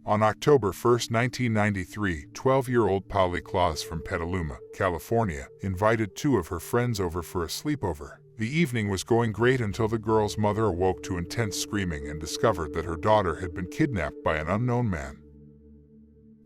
On October 1, 1993, 12-year-old Polly Klaas from Petaluma, California, invited two of her friends over for a sleepover. The evening was going great until the girl's mother awoke to intense screaming and discovered that her daughter had been kidnapped by an unknown man.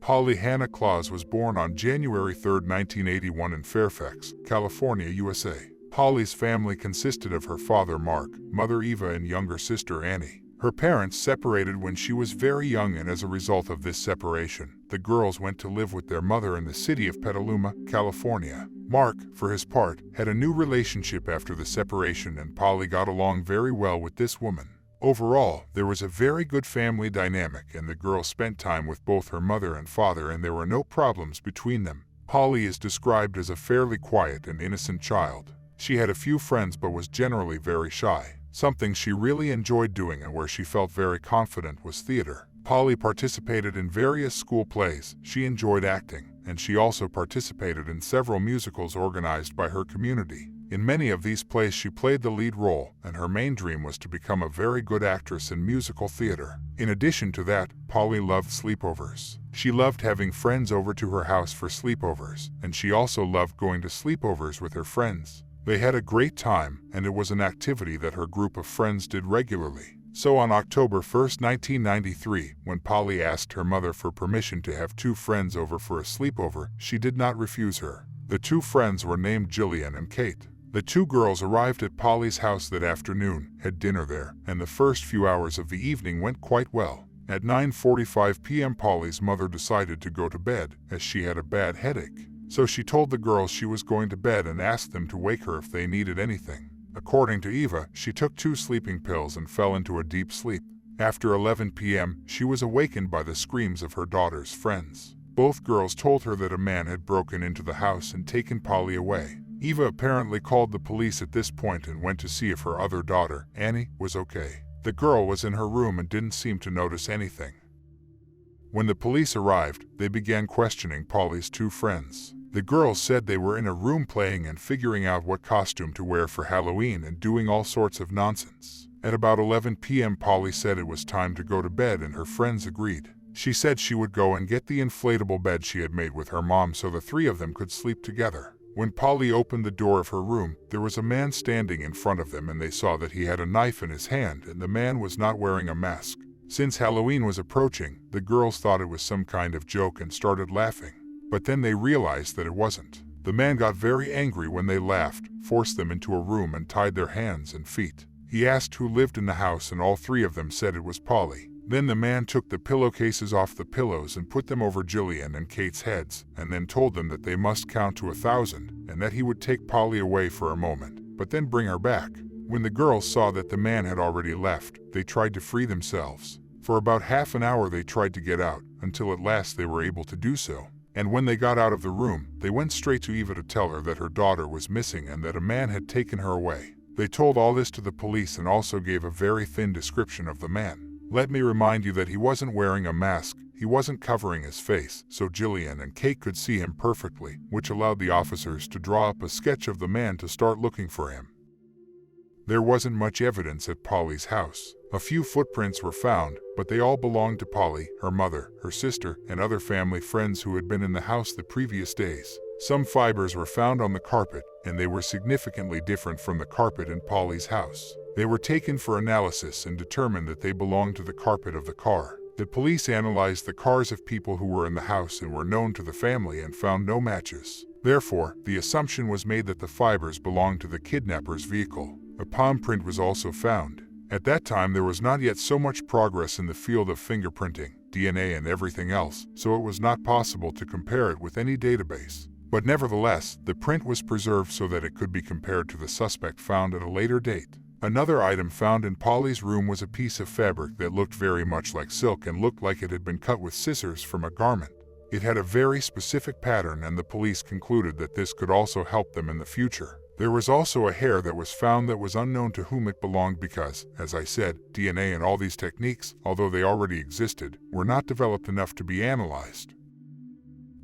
Polly Hannah Klaas was born on January 3, 1981 in Fairfax, California, USA. Polly's family consisted of her father Mark, mother Eva, and younger sister Annie. Her parents separated when she was very young, and as a result of this separation, the girls went to live with their mother in the city of Petaluma, California. Mark, for his part, had a new relationship after the separation, and Polly got along very well with this woman. Overall, there was a very good family dynamic, and the girl spent time with both her mother and father, and there were no problems between them. Polly is described as a fairly quiet and innocent child. She had a few friends but was generally very shy. Something she really enjoyed doing and where she felt very confident was theater. Polly participated in various school plays, she enjoyed acting, and she also participated in several musicals organized by her community. In many of these plays she played the lead role, and her main dream was to become a very good actress in musical theater. In addition to that, Polly loved sleepovers. She loved having friends over to her house for sleepovers, and she also loved going to sleepovers with her friends. They had a great time, and it was an activity that her group of friends did regularly. So on October 1, 1993, when Polly asked her mother for permission to have two friends over for a sleepover, she did not refuse her. The two friends were named Jillian and Kate. The two girls arrived at Polly's house that afternoon, had dinner there, and the first few hours of the evening went quite well. At 9:45 p.m. Polly's mother decided to go to bed, as she had a bad headache. So she told the girls she was going to bed and asked them to wake her if they needed anything. According to Eva, she took 2 sleeping pills and fell into a deep sleep. After 11 p.m., she was awakened by the screams of her daughter's friends. Both girls told her that a man had broken into the house and taken Polly away. Eva apparently called the police at this point and went to see if her other daughter, Annie, was okay. The girl was in her room and didn't seem to notice anything. When the police arrived, they began questioning Polly's two friends. The girls said they were in a room playing and figuring out what costume to wear for Halloween and doing all sorts of nonsense. At about 11 p.m. Polly said it was time to go to bed, and her friends agreed. She said she would go and get the inflatable bed she had made with her mom so the three of them could sleep together. When Polly opened the door of her room, there was a man standing in front of them, and they saw that he had a knife in his hand, and the man was not wearing a mask. Since Halloween was approaching, the girls thought it was some kind of joke and started laughing. But then they realized that it wasn't. The man got very angry when they laughed, forced them into a room and tied their hands and feet. He asked who lived in the house, and all three of them said it was Polly. Then the man took the pillowcases off the pillows and put them over Jillian and Kate's heads, and then told them that they must count to 1,000, and that he would take Polly away for a moment, but then bring her back. When the girls saw that the man had already left, they tried to free themselves. For about half an hour they tried to get out, until at last they were able to do so. And when they got out of the room, they went straight to Eva to tell her that her daughter was missing and that a man had taken her away. They told all this to the police and also gave a very thin description of the man. Let me remind you that he wasn't wearing a mask, he wasn't covering his face, so Jillian and Kate could see him perfectly, which allowed the officers to draw up a sketch of the man to start looking for him. There wasn't much evidence at Polly's house. A few footprints were found, but they all belonged to Polly, her mother, her sister, and other family friends who had been in the house the previous days. Some fibers were found on the carpet, and they were significantly different from the carpet in Polly's house. They were taken for analysis and determined that they belonged to the carpet of the car. The police analyzed the cars of people who were in the house and were known to the family and found no matches. Therefore, the assumption was made that the fibers belonged to the kidnapper's vehicle. A palm print was also found. At that time there was not yet so much progress in the field of fingerprinting, DNA and everything else, so it was not possible to compare it with any database. But nevertheless, the print was preserved so that it could be compared to the suspect found at a later date. Another item found in Polly's room was a piece of fabric that looked very much like silk and looked like it had been cut with scissors from a garment. It had a very specific pattern, and the police concluded that this could also help them in the future. There was also a hair that was found that was unknown to whom it belonged because, as I said, DNA and all these techniques, although they already existed, were not developed enough to be analyzed.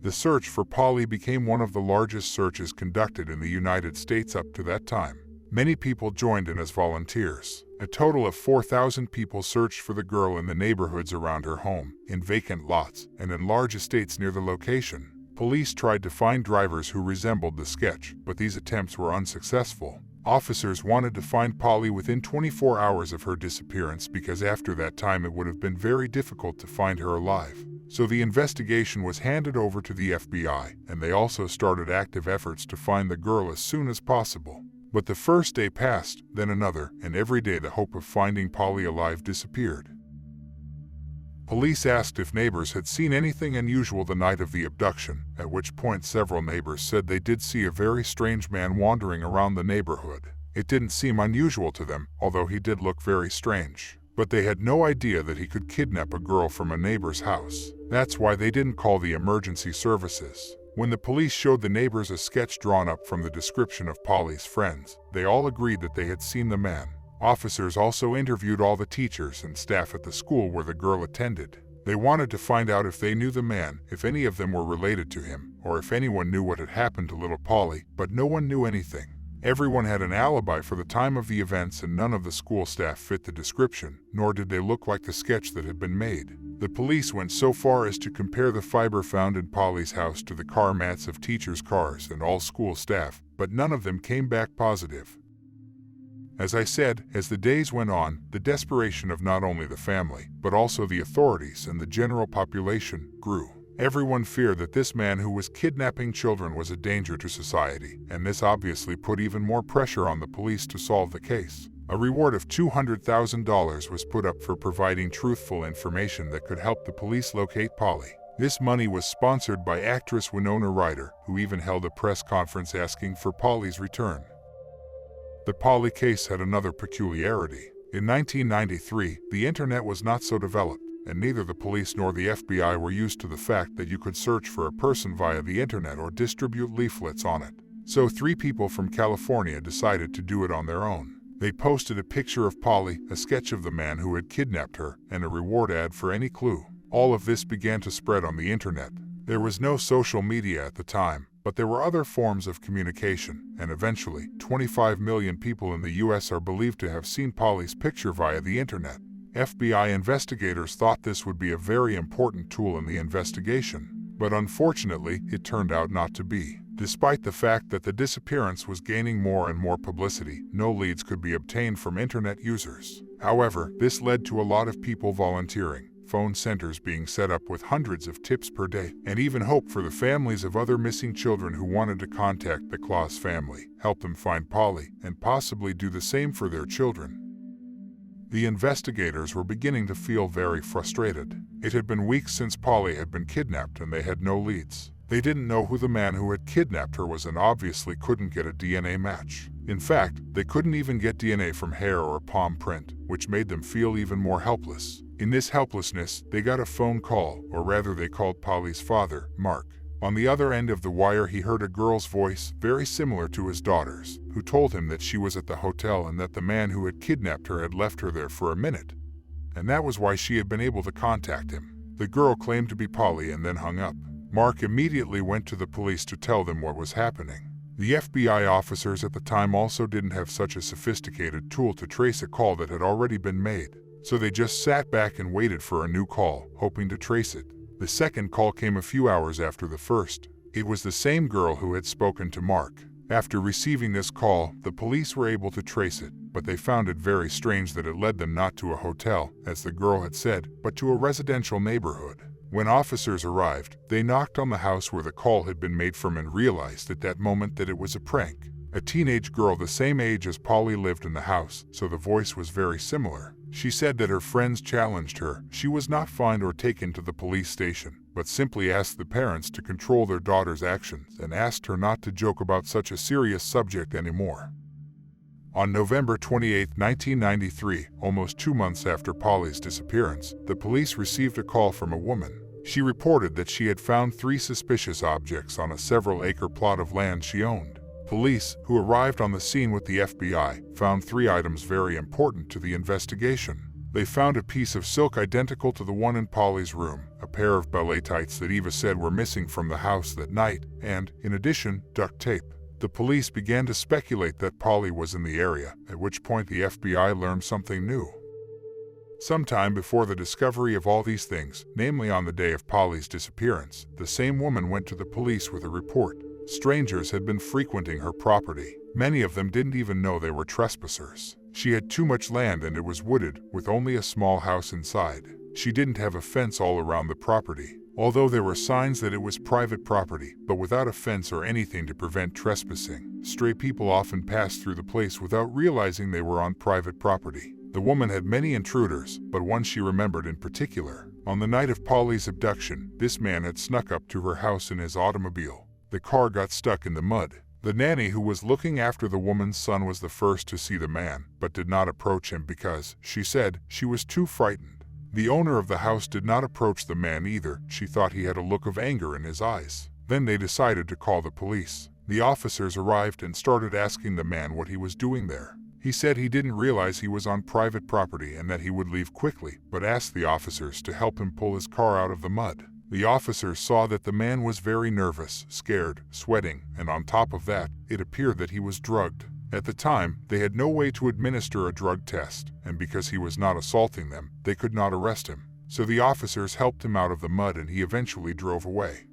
The search for Polly became one of the largest searches conducted in the United States up to that time. Many people joined in as volunteers. A total of 4,000 people searched for the girl in the neighborhoods around her home, in vacant lots, and in large estates near the location. Police tried to find drivers who resembled the sketch, but these attempts were unsuccessful. Officers wanted to find Polly within 24 hours of her disappearance because after that time it would have been very difficult to find her alive. So the investigation was handed over to the FBI, and they also started active efforts to find the girl as soon as possible. But the first day passed, then another, and every day the hope of finding Polly alive disappeared. Police asked if neighbors had seen anything unusual the night of the abduction, at which point several neighbors said they did see a very strange man wandering around the neighborhood. It didn't seem unusual to them, although he did look very strange. But they had no idea that he could kidnap a girl from a neighbor's house. That's why they didn't call the emergency services. When the police showed the neighbors a sketch drawn up from the description of Polly's friends, they all agreed that they had seen the man. Officers also interviewed all the teachers and staff at the school where the girl attended. They wanted to find out if they knew the man, if any of them were related to him, or if anyone knew what had happened to little Polly, but no one knew anything. Everyone had an alibi for the time of the events and none of the school staff fit the description, nor did they look like the sketch that had been made. The police went so far as to compare the fiber found in Polly's house to the car mats of teachers' cars and all school staff, but none of them came back positive. As I said, as the days went on, the desperation of not only the family, but also the authorities and the general population grew. Everyone feared that this man who was kidnapping children was a danger to society, and this obviously put even more pressure on the police to solve the case. A reward of $200,000 was put up for providing truthful information that could help the police locate Polly. This money was sponsored by actress Winona Ryder, who even held a press conference asking for Polly's return. The Polly case had another peculiarity. In 1993, the internet was not so developed, and neither the police nor the FBI were used to the fact that you could search for a person via the internet or distribute leaflets on it. So 3 people from California decided to do it on their own. They posted a picture of Polly, a sketch of the man who had kidnapped her, and a reward ad for any clue. All of this began to spread on the internet. There was no social media at the time, but there were other forms of communication, and eventually, 25 million people in the US are believed to have seen Polly's picture via the internet. FBI investigators thought this would be a very important tool in the investigation, but unfortunately, it turned out not to be. Despite the fact that the disappearance was gaining more and more publicity, no leads could be obtained from internet users. However, this led to a lot of people volunteering, phone centers being set up with hundreds of tips per day, and even hope for the families of other missing children who wanted to contact the Klaas family, help them find Polly, and possibly do the same for their children. The investigators were beginning to feel very frustrated. It had been weeks since Polly had been kidnapped and they had no leads. They didn't know who the man who had kidnapped her was and obviously couldn't get a DNA match. In fact, they couldn't even get DNA from hair or palm print, which made them feel even more helpless. In this helplessness, they got a phone call, or rather they called Polly's father, Mark. On the other end of the wire he heard a girl's voice, very similar to his daughter's, who told him that she was at the hotel and that the man who had kidnapped her had left her there for a minute. And that was why she had been able to contact him. The girl claimed to be Polly and then hung up. Mark immediately went to the police to tell them what was happening. The FBI officers at the time also didn't have such a sophisticated tool to trace a call that had already been made, so they just sat back and waited for a new call, hoping to trace it. The second call came a few hours after the first. It was the same girl who had spoken to Mark. After receiving this call, the police were able to trace it, but they found it very strange that it led them not to a hotel, as the girl had said, but to a residential neighborhood. When officers arrived, they knocked on the house where the call had been made from and realized at that moment that it was a prank. A teenage girl the same age as Polly lived in the house, so the voice was very similar. She said that her friends challenged her. She was not fined or taken to the police station, but simply asked the parents to control their daughter's actions and asked her not to joke about such a serious subject anymore. On November 28, 1993, almost 2 months after Polly's disappearance, the police received a call from a woman. She reported that she had found 3 suspicious objects on a several-acre plot of land she owned. Police, who arrived on the scene with the FBI, found 3 items very important to the investigation. They found a piece of silk identical to the one in Polly's room, a pair of ballet tights that Eva said were missing from the house that night, and, in addition, duct tape. The police began to speculate that Polly was in the area, at which point the FBI learned something new. Sometime before the discovery of all these things, namely on the day of Polly's disappearance, the same woman went to the police with a report. Strangers had been frequenting her property. Many of them didn't even know they were trespassers. She had too much land and it was wooded, with only a small house inside. She didn't have a fence all around the property, although there were signs that it was private property, but without a fence or anything to prevent trespassing. Stray people often passed through the place without realizing they were on private property. The woman had many intruders, but one she remembered in particular. On the night of Polly's abduction, this man had snuck up to her house in his automobile. The car got stuck in the mud. The nanny who was looking after the woman's son was the first to see the man, but did not approach him because, she said, she was too frightened. The owner of the house did not approach the man either. She thought he had a look of anger in his eyes. Then they decided to call the police. The officers arrived and started asking the man what he was doing there. He said he didn't realize he was on private property and that he would leave quickly, but asked the officers to help him pull his car out of the mud. The officers saw that the man was very nervous, scared, sweating, and on top of that, it appeared that he was drugged. At the time, they had no way to administer a drug test, and because he was not assaulting them, they could not arrest him. So the officers helped him out of the mud and he eventually drove away.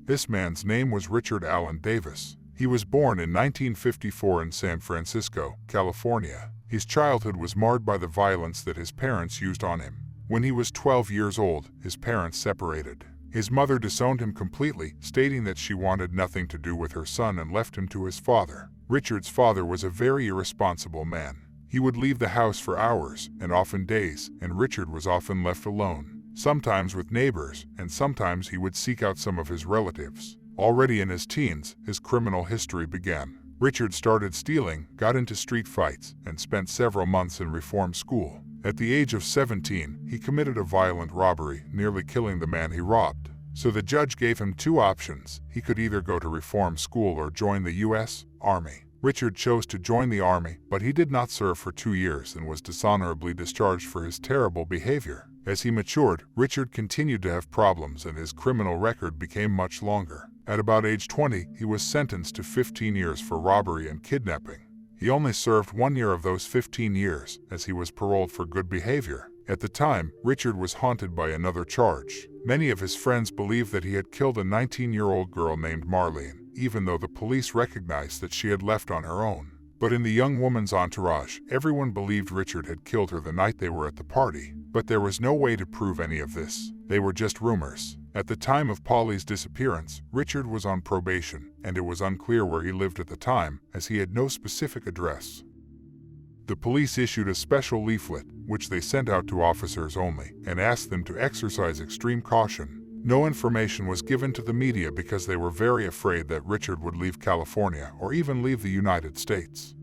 This man's name was Richard Allen Davis. He was born in 1954 in San Francisco, California. His childhood was marred by the violence that his parents used on him. When he was 12 years old, his parents separated. His mother disowned him completely, stating that she wanted nothing to do with her son and left him to his father. Richard's father was a very irresponsible man. He would leave the house for hours, and often days, and Richard was often left alone, sometimes with neighbors, and sometimes he would seek out some of his relatives. Already in his teens, his criminal history began. Richard started stealing, got into street fights, and spent several months in reform school. At the age of 17, he committed a violent robbery, nearly killing the man he robbed. So the judge gave him two options. He could either go to reform school or join the U.S. Army. Richard chose to join the Army, but he did not serve for 2 years and was dishonorably discharged for his terrible behavior. As he matured, Richard continued to have problems and his criminal record became much longer. At about age 20, he was sentenced to 15 years for robbery and kidnapping. He only served 1 year of those 15 years, as he was paroled for good behavior. At the time, Richard was haunted by another charge. Many of his friends believed that he had killed a 19-year-old girl named Marlene, even though the police recognized that she had left on her own. But in the young woman's entourage, everyone believed Richard had killed her the night they were at the party. But there was no way to prove any of this. They were just rumors. At the time of Polly's disappearance, Richard was on probation, and it was unclear where he lived at the time, as he had no specific address. The police issued a special leaflet, which they sent out to officers only, and asked them to exercise extreme caution. No information was given to the media because they were very afraid that Richard would leave California or even leave the United States.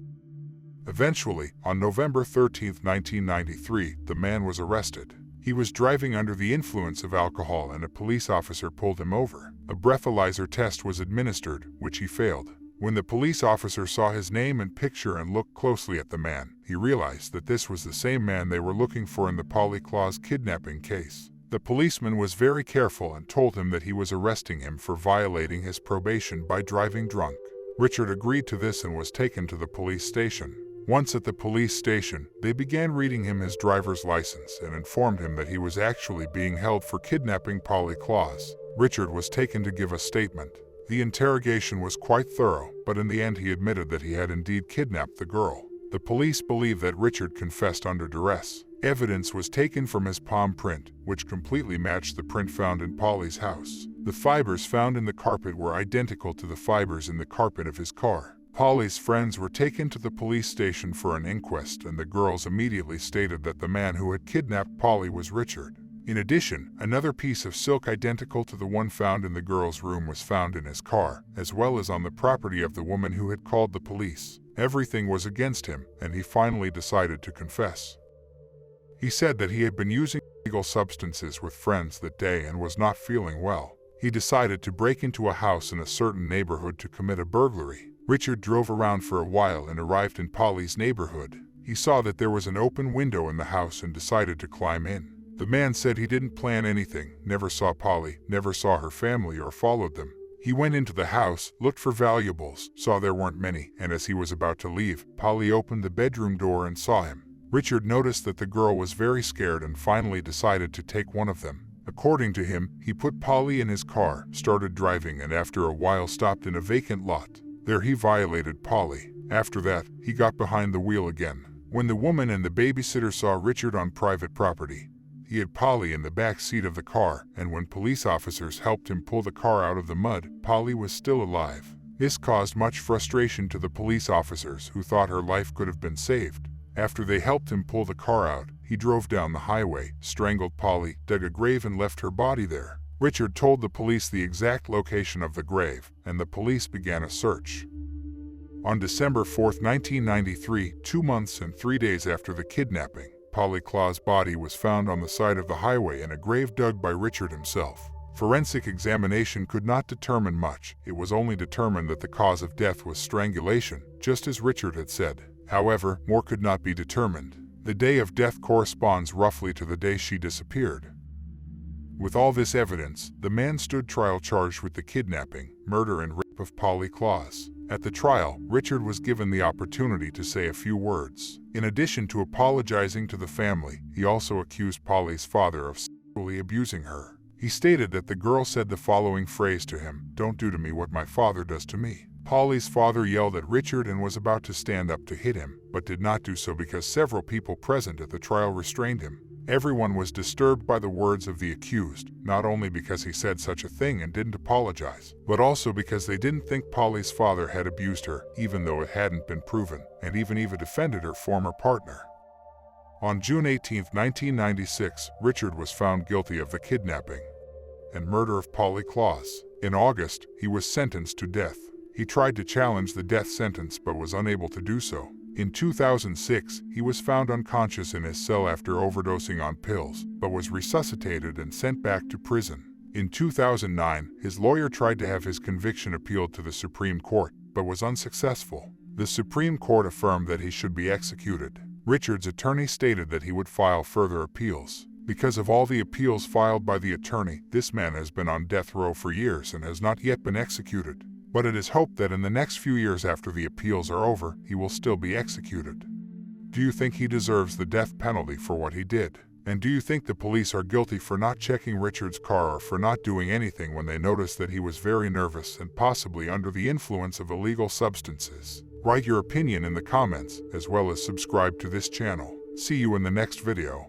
Eventually, on November 13, 1993, the man was arrested. He was driving under the influence of alcohol and a police officer pulled him over. A breathalyzer test was administered, which he failed. When the police officer saw his name and picture and looked closely at the man, he realized that this was the same man they were looking for in the Polly Klaas kidnapping case. The policeman was very careful and told him that he was arresting him for violating his probation by driving drunk. Richard agreed to this and was taken to the police station. Once at the police station, they began reading him his driver's license and informed him that he was actually being held for kidnapping Polly Klaas. Richard was taken to give a statement. The interrogation was quite thorough, but in the end he admitted that he had indeed kidnapped the girl. The police believe that Richard confessed under duress. Evidence was taken from his palm print, which completely matched the print found in Polly's house. The fibers found in the carpet were identical to the fibers in the carpet of his car. Polly's friends were taken to the police station for an inquest, and the girls immediately stated that the man who had kidnapped Polly was Richard. In addition, another piece of silk identical to the one found in the girl's room was found in his car, as well as on the property of the woman who had called the police. Everything was against him, and he finally decided to confess. He said that he had been using illegal substances with friends that day and was not feeling well. He decided to break into a house in a certain neighborhood to commit a burglary. Richard drove around for a while and arrived in Polly's neighborhood. He saw that there was an open window in the house and decided to climb in. The man said he didn't plan anything, never saw Polly, never saw her family or followed them. He went into the house, looked for valuables, saw there weren't many, and as he was about to leave, Polly opened the bedroom door and saw him. Richard noticed that the girl was very scared and finally decided to take one of them. According to him, he put Polly in his car, started driving, and after a while stopped in a vacant lot. There he violated Polly. After that, he got behind the wheel again. When the woman and the babysitter saw Richard on private property, he had Polly in the back seat of the car, and when police officers helped him pull the car out of the mud, Polly was still alive. This caused much frustration to the police officers, who thought her life could have been saved. After they helped him pull the car out, he drove down the highway, strangled Polly, dug a grave, and left her body there. Richard told the police the exact location of the grave, and the police began a search. On December 4, 1993, 2 months and 3 days after the kidnapping, Polly Klaas' body was found on the side of the highway in a grave dug by Richard himself. Forensic examination could not determine much. It was only determined that the cause of death was strangulation, just as Richard had said. However, more could not be determined. The day of death corresponds roughly to the day she disappeared. With all this evidence, the man stood trial charged with the kidnapping, murder, and rape of Polly Klaas. At the trial, Richard was given the opportunity to say a few words. In addition to apologizing to the family, he also accused Polly's father of sexually abusing her. He stated that the girl said the following phrase to him, "Don't do to me what my father does to me." Polly's father yelled at Richard and was about to stand up to hit him, but did not do so because several people present at the trial restrained him. Everyone was disturbed by the words of the accused, not only because he said such a thing and didn't apologize, but also because they didn't think Polly's father had abused her, even though it hadn't been proven, and even defended her former partner. On June 18, 1996, Richard was found guilty of the kidnapping and murder of Polly Klaas. In August, he was sentenced to death. He tried to challenge the death sentence but was unable to do so. In 2006, he was found unconscious in his cell after overdosing on pills, but was resuscitated and sent back to prison. In 2009, his lawyer tried to have his conviction appealed to the Supreme Court, but was unsuccessful. The Supreme Court affirmed that he should be executed. Richard's attorney stated that he would file further appeals. Because of all the appeals filed by the attorney, this man has been on death row for years and has not yet been executed. But it is hoped that in the next few years after the appeals are over, he will still be executed. Do you think he deserves the death penalty for what he did? And do you think the police are guilty for not checking Richard's car or for not doing anything when they noticed that he was very nervous and possibly under the influence of illegal substances? Write your opinion in the comments, as well as subscribe to this channel. See you in the next video.